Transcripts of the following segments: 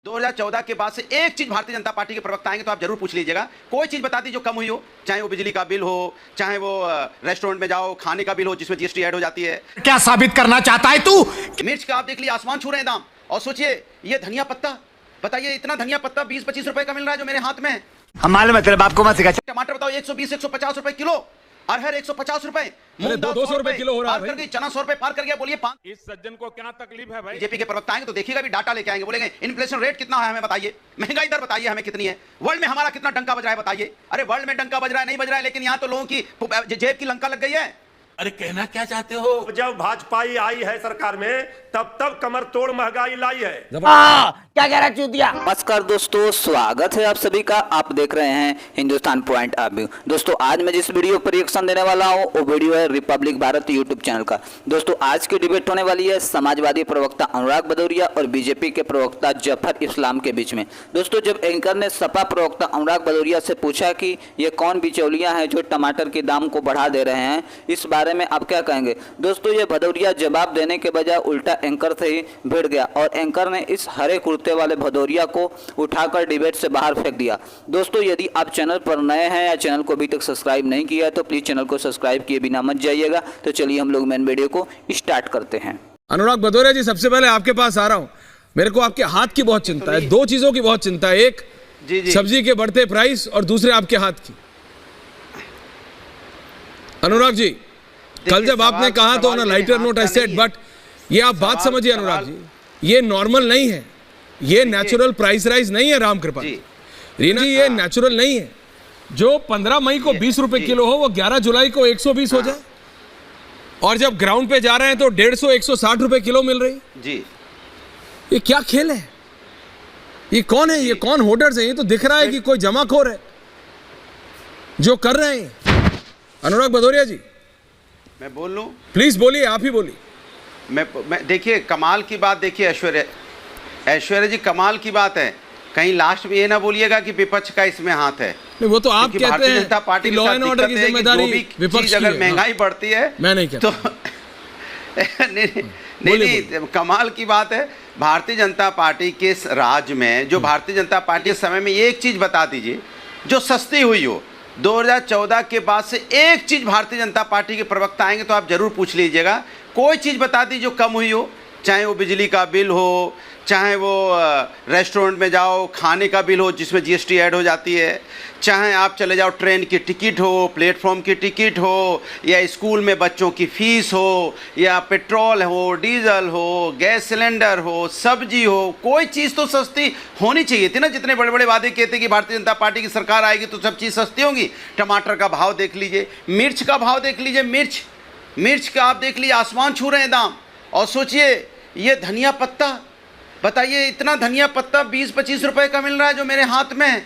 2014 के बाद से एक चीज भारतीय जनता पार्टी के प्रवक्ता आएंगे तो आप जरूर पूछ लीजिएगा, कोई चीज बता दी जो कम हुई हो, चाहे वो बिजली का बिल हो, चाहे वो रेस्टोरेंट में जाओ खाने का बिल हो जिसमें जीएसटी ऐड हो जाती है। क्या साबित करना चाहता है तू? मिर्च का आप देख लीजिए, आसमान छू रहे हैं दाम। और सोचिए ये धनिया पत्ता, बताइए इतना धनिया पत्ता 20-25 रुपए का मिल रहा है जो मेरे हाथ में है। हम मालूम है तेरे बाप को मत सिखा। टमाटर बताओ 120-150 रुपए किलो, अरहर 150 रुपए, 200 रुपए किलो हो रहा है भाई। चना 100 रुपए पार कर गया। बोलिए इस सज्जन को क्या तकलीफ है भाई? बीजेपी के प्रवक्ता आएंगे तो देखिएगा भी डाटा लेके आएंगे, बोलेंगे इन्फ्लेशन रेट कितना है हमें बताइए, महंगाई दर बताइए हमें कितनी है, वर्ल्ड में हमारा कितना डंका बज रहा है बताइए। अरे वर्ल्ड में डंका बज रहा है नहीं बज रहा है, लेकिन यहाँ तो लोगों की जेब की लंका लग गई है। अरे कहना क्या चाहते हो? जब भाजपा आई है सरकार में तब कमर तोड़ महंगाई लाई है। क्या कह रहा चूतिया? नमस्कार दोस्तों, स्वागत है आप सभी का। आप देख रहे हैं हिंदुस्तान पॉइंट ऑफ व्यू। दोस्तों आज मैं जिस वीडियो पर रिएक्शन देने वाला हूं वो वीडियो है रिपब्लिक भारत यूट्यूब चैनल का। दोस्तों आज की डिबेट होने वाली है समाजवादी प्रवक्ता अनुराग भदौरिया और बीजेपी के प्रवक्ता जफर इस्लाम के बीच में। दोस्तों जब एंकर ने सपा प्रवक्ता अनुराग भदौरिया से पूछा कि ये कौन बिचौलियां हैं जो टमाटर के दाम को बढ़ा दे रहे हैं, इस बारे में आप क्या कहेंगे? दोस्तों ये भदौरिया जवाब देने के बजाय उल्टा एंकर से ही भिड़ गया और एंकर ने इस हरे कुर्ते वाले भदौरिया को उठाकर डिबेट से बाहर फेंक दिया। दोस्तों यदि आप चैनल पर नए हैं या चैनल को अभी तक सब्सक्राइब नहीं किया है तो प्लीज चैनल को सब्सक्राइब किए बिना मत जाइएगा। तो चलिए हम लोग मेन वीडियो को स्टार्ट करते हैं। अनुराग भदौरिया जी, सबसे पहले आपके पास आ रहा हूं। मेरे को आपके हाथ की बहुत चिंता है, दो चीजों की बहुत चिंता है, एक जी सब्जी के बढ़ते प्राइस और दूसरे आपके हाथ की। अनुराग जी कल जब आपने कहा तो ना lighter note I said, but ये आप बात समझिए अनुराग जी, ये नॉर्मल नहीं है, ये नेचुरल प्राइस राइज नहीं है। राम कृपा रीना जी, ये नेचुरल नहीं है। जो 15 मई को 20 रुपए किलो हो वो 11 जुलाई को 120 हो जाए, और जब ग्राउंड पे जा रहे हैं तो 150-160 रुपए किलो मिल रही जी। ये क्या खेल है? ये कौन है? ये कौन होर्डर्स है? ये तो दिख रहा है कि कोई जमाखोर है जो कर रहे हैं। अनुराग भदौरिया जी मैं बोल लूं? प्लीज बोलिए, आप ही बोलिए। मैं देखिए कमाल की बात, देखिए ऐश्वर्या जी कमाल की बात है, कहीं लास्ट में ये ना बोलिएगा कि विपक्ष का इसमें हाथ है। नहीं वो तो आप कहते हैं Bharatiya Janata party law and order की जिम्मेदारी विपक्ष की है। अगर महंगाई बढ़ती है मैं नहीं कहता तो नहीं, कमाल की बात है। भारतीय जनता पार्टी के राज में जो भारतीय जनता पार्टी के समय में एक चीज बता दीजिए जो सस्ती हुई हो। 2014 के बाद से एक चीज भारतीय जनता पार्टी के प्रवक्ता आएंगे तो आप जरूर पूछ लीजिएगा, कोई चीज बता दी जो कम हुई हो, चाहे वो बिजली का बिल हो, चाहे वो रेस्टोरेंट में जाओ खाने का बिल हो जिसमें जीएसटी ऐड हो जाती है, चाहे आप चले जाओ ट्रेन की टिकट हो, प्लेटफॉर्म की टिकट हो, या स्कूल में बच्चों की फीस हो, या पेट्रोल हो, डीजल हो, गैस सिलेंडर हो, सब्जी हो, कोई चीज़ तो सस्ती होनी चाहिए थी ना। जितने बड़े बड़े वादे कहते कि भारतीय जनता पार्टी की सरकार आएगी तो सब चीज़ सस्ती होंगी। टमाटर का भाव देख लीजिए, मिर्च का भाव देख लीजिए, मिर्च का आप देख लीजिए, आसमान छू रहे हैं दाम। और सोचिए ये धनिया पत्ता, बताइए इतना धनिया पत्ता 20-25 रुपए का मिल रहा है जो मेरे हाथ में है।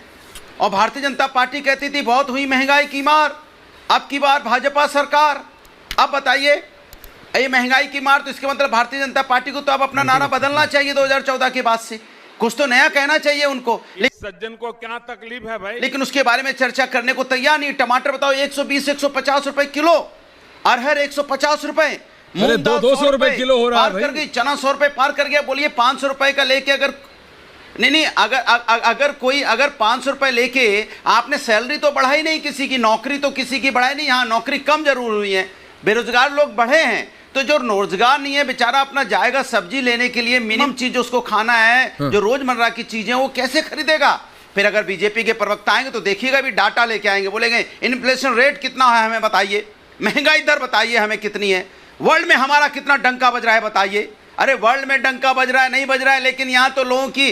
और भारतीय जनता पार्टी कहती थी बहुत हुई महंगाई की मार, अब की बार भाजपा सरकार। अब बताइए ये महंगाई की मार, तो इसके मतलब भारतीय जनता पार्टी को तो अब अपना नारा बदलना चाहिए 2014 के बाद से, कुछ तो नया कहना चाहिए उनको। सज्जन को क्या तकलीफ है भाई? लेकिन उसके बारे में चर्चा करने को तैयार नहीं। टमाटर बताओ 120-150 रुपए किलो, अरहर 150 रुपए, 200 रुपए किलो हो रहा है भाई। चना 100 रुपए पार कर गया। बोलिए 500 रुपए का लेके अगर नहीं अगर 500 रुपए लेके आपने सैलरी तो बढ़ाई नहीं किसी की, नौकरी तो किसी की बढ़ाई नहीं। हाँ नौकरी कम जरूर हुई है, बेरोजगार लोग बढ़े हैं, तो जो रोजगार नहीं है बेचारा अपना जाएगा सब्जी लेने के लिए, मिनिमम चीज उसको खाना है, जो रोजमर्रा की चीजें वो कैसे खरीदेगा? फिर अगर बीजेपी के प्रवक्ता आएंगे तो देखिएगा भी डाटा लेके आएंगे, बोलेंगे इन्फ्लेशन रेट कितना है हमें बताइए, महंगाई दर बताइए हमें कितनी है, वर्ल्ड में हमारा कितना डंका बज रहा है बताइए। अरे वर्ल्ड में डंका बज रहा है नहीं बज रहा है, लेकिन यहाँ तो लोगों की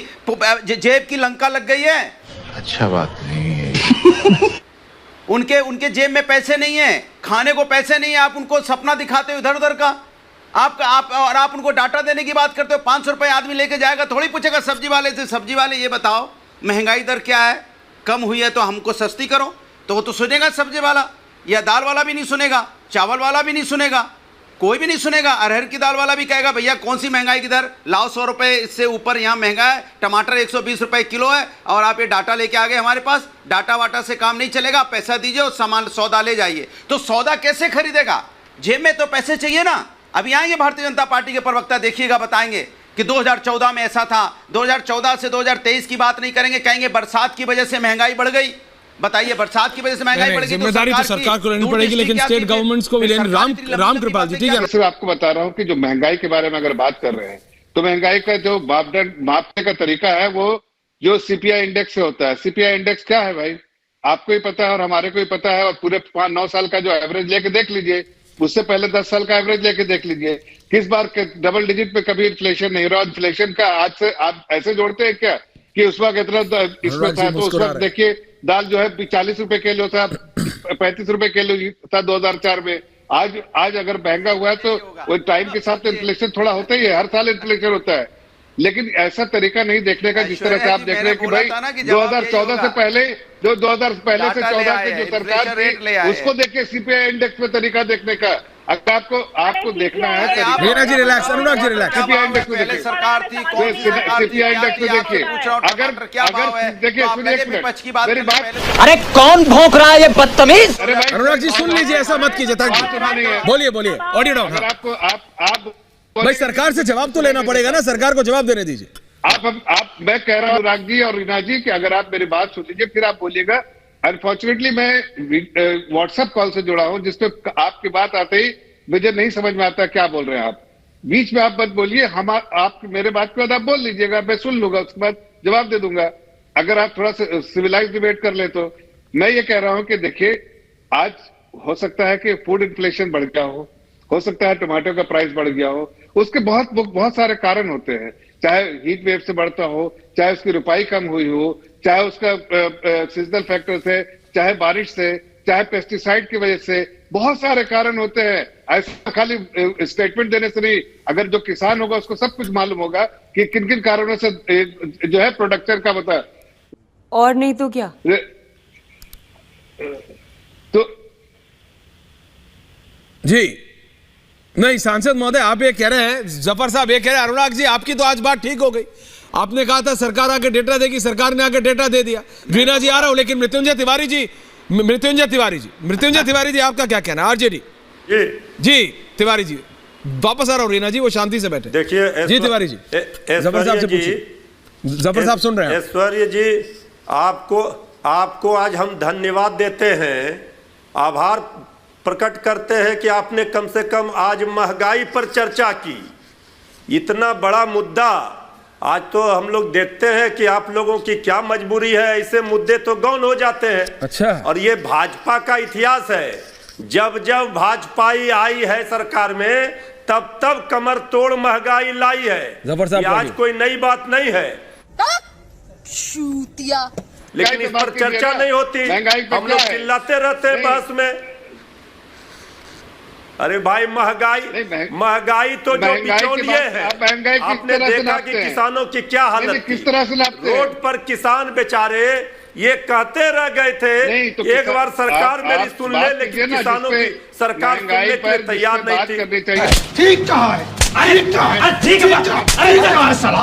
जेब की लंका लग गई है। अच्छा बात नहीं है। उनके जेब में पैसे नहीं है, खाने को पैसे नहीं है, आप उनको सपना दिखाते हो इधर उधर का। आप उनको डाटा देने की बात करते हो। 500 रुपए आदमी लेके जाएगा, थोड़ी पूछेगा सब्जी वाले से, सब्जी वाले ये बताओ महंगाई दर क्या है, कम हुई है तो हमको सस्ती करो, तो वो तो सुनेगा सब्जी वाला, या दाल वाला भी नहीं सुनेगा, चावल वाला भी नहीं सुनेगा, कोई भी नहीं सुनेगा। अरहर की दाल वाला भी कहेगा भैया कौन सी महंगाई की दर, लाओ 100 रुपए इससे ऊपर यहाँ महंगा है, टमाटर 120 रुपए किलो है, और आप ये डाटा लेके आ गए हमारे पास, डाटा वाटा से काम नहीं चलेगा, पैसा दीजिए और सामान सौदा ले जाइए। तो सौदा कैसे खरीदेगा? जेब में तो पैसे चाहिए ना। अभी आएंगे भारतीय जनता पार्टी के प्रवक्ता, देखिएगा बताएंगे कि 2014 में ऐसा था, 2014 से 2023 की बात नहीं करेंगे, कहेंगे बरसात की वजह से महंगाई बढ़ गई। बताइए, बरसात की वजह से महंगाई बढ़ गई, जिम्मेदारी तो सरकार को लेनी पड़ेगी, लेकिन स्टेट गवर्नमेंट्स को भी लेनी। राम कृपाल जी, ठीक है। सिर्फ आपको बता रहा हूँ कि जो महंगाई के बारे में अगर बात कर रहे हैं तो महंगाई का जो मापदंड मापने का तरीका है वो जो सीपीआई इंडेक्स से होता है। सीपीआई इंडेक्स क्या है भाई, आपको ही पता है और हमारे को ही पता है, और पूरे 9 साल का जो एवरेज लेके देख लीजिए, उससे पहले 10 साल का एवरेज लेके देख लीजिए, किस बार के डबल डिजिट पे कभी इन्फ्लेशन नहीं रहा। इन्फ्लेशन का आज से आप ऐसे जोड़ते हैं क्या कि उस वक्त इतना इसमें था, तो उस वक्त देखिए दाल जो है 40 रुपए किलो था, 35 रुपए किलो था 2004 में। आज अगर महंगा हुआ है तो वो टाइम के साथ इन्फ्लेशन थोड़ा होता ही है, हर साल इन्फ्लेशन होता है, लेकिन ऐसा तरीका नहीं देखने का जिस तरह से आप देख रहे हैं कि भाई 2014 से पहले जो 2000 पहले से 14 की जो सरकार थी उसको देख के सीपीआई इंडेक्स में तरीका देखने का। अगर आपको देखना है Meena ji relax, Anurag ji relax. CPI index में देखिए, सरकार थी, कौन सी सरकार थी, सीपीआई इंडेक्स में देखिए, अगर देखिए सुनिए एक मिनट मेरी बात। अरे कौन भौंक रहा है ये बदतमीज? अरे भाई अनुराग जी सुन लीजिए, ऐसा मत कीजिए। थैंक यू, बोलिए बोलिए, ऑडियो डाउन। अगर आपको आप भाई सरकार से जवाब तो लेना पड़ेगा ना, सरकार को जवाब देने दीजिए। आप मैं कह रहा हूँ अनुराग जी और रीना जी कि अगर आप मेरी बात सुन लीजिए फिर आप बोलिएगा। अनफॉर्चुनेटली मैं व्हाट्सएप कॉल से जुड़ा हूं जिसपे आपकी बात आते ही मुझे नहीं समझ में आता क्या बोल रहे हैं आप। बीच में आप मत बोलिए, आप मेरे बात के बाद आप बोल लीजिएगा, मैं सुन लूंगा, उसके बाद जवाब दे दूंगा। अगर आप थोड़ा सिविलाइज डिबेट कर ले तो मैं ये कह रहा हूं कि देखिए आज हो सकता है कि फूड इन्फ्लेशन बढ़ गया हो सकता है टमाटो का प्राइस बढ़ गया हो, उसके बहुत सारे कारण होते हैं, चाहे हीट वेव से बढ़ता हो, चाहे उसकी रुपाई कम हुई हो, चाहे उसका सीजनल फैक्टर से, चाहे बारिश से, चाहे पेस्टिसाइड की वजह से, बहुत सारे कारण होते हैं। ऐसा खाली स्टेटमेंट देने से नहीं, अगर जो किसान होगा उसको सब कुछ मालूम होगा कि किन किन कारणों से जो है प्रोडक्शन का बता। और नहीं तो क्या, तो जी नहीं सांसद महोदय, आप ये कह रहे हैं, जफर साहब ये कह रहे हैं, अनुराग जी आपकी तो आज बात ठीक हो गई। आपने कहा था सरकार आके डेटा देगी, सरकार ने आके डेटा दे दिया। रीना जी आ रहा हूं, लेकिन मृत्युंजय तिवारी जी आपका क्या कहना है? आरजेडी जी तिवारी जी, वापस आ रहा हूं रीना जी, वो शांति से बैठे। देखिए जी तिवारी जी, जफर साहब से पूछिए। जफर साहब सुन रहे हैं? ऐश्वर्य जी, आपको आज हम धन्यवाद देते हैं, आभार प्रकट करते हैं कि आपने कम से कम आज महंगाई पर चर्चा की। इतना बड़ा मुद्दा आज तो हम लोग देखते हैं कि आप लोगों की क्या मजबूरी है, ऐसे मुद्दे तो गौन हो जाते हैं। अच्छा। और ये भाजपा का इतिहास है, जब जब भाजपाई आई है सरकार में तब कमर तोड़ महंगाई लाई है। ये आज कोई नई बात नहीं है, लेकिन इस पर चर्चा नहीं होती, हम लोग चिल्लाते रहते हैं बहस में। अरे भाई महंगाई तो जो बिचौलिए है, आपने देखा कि किसानों की क्या हालत, किस तरह से रोड पर किसान बेचारे ये कहते रह गए थे तो एक बार सरकार मेरी सुन ले, लेकिन किसानों की सरकार सुनने के लिए तैयार नहीं थी। ठीक कहा है, ठीक कहा है, ठीक कहा है साला।